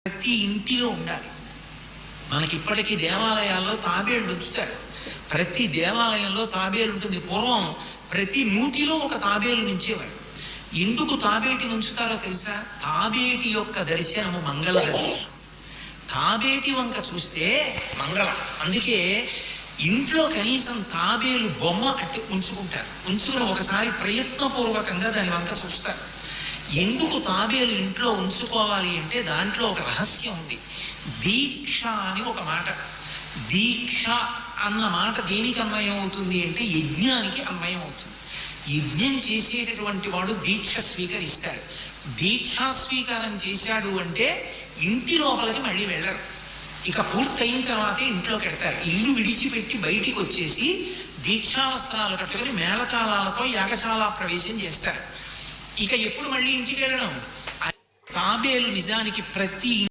ప్రతి ఇంటిలో ఉండాలి. మనకి ఇప్పటికీ దేవాలయాల్లో తాబేళ్ళు ఉంచుతారు. ప్రతి దేవాలయంలో తాబేలు ఉంటుంది. పూర్వం ప్రతి నూటిలో ఒక తాబేలు నుంచేవాడు. ఎందుకు తాబేటి ఉంచుతారో తెలుసా? తాబేటి యొక్క దర్శనము మంగళ దర్శనం. తాబేటి వంక చూస్తే మంగళం. అందుకే ఇంట్లో కనీసం తాబేలు బొమ్మ అట్టి ఉంచుకుంటారు. ఉంచుకుని ఒకసారి ప్రయత్నపూర్వకంగా దాని వంక చూస్తారు. ఎందుకు తాబేలు ఇంట్లో ఉంచుకోవాలి అంటే దాంట్లో ఒక రహస్యం ఉంది. దీక్ష అని ఒక మాట. దీక్ష అన్న మాట దేనికి అన్వయం అవుతుంది అంటే యజ్ఞానికి అన్వయం అవుతుంది. యజ్ఞం చేసేటటువంటి వాడు దీక్ష స్వీకరిస్తాడు. దీక్షా స్వీకారం చేశాడు అంటే ఇంటి లోపలికి మళ్ళీ వెళ్ళరు. ఇక పూర్తయిన తర్వాతే ఇంట్లోకి వెళ్తారు. ఇల్లు విడిచిపెట్టి బయటికి వచ్చేసి దీక్షావస్త్రాలు కట్టుకొని మేళతాళాలతో యాగశాల ప్రవేశం చేస్తారు. ఇక ఎప్పుడు మళ్ళీ ఇంటికి వెళ్ళడం? తాబేలు నిజానికి ప్రతి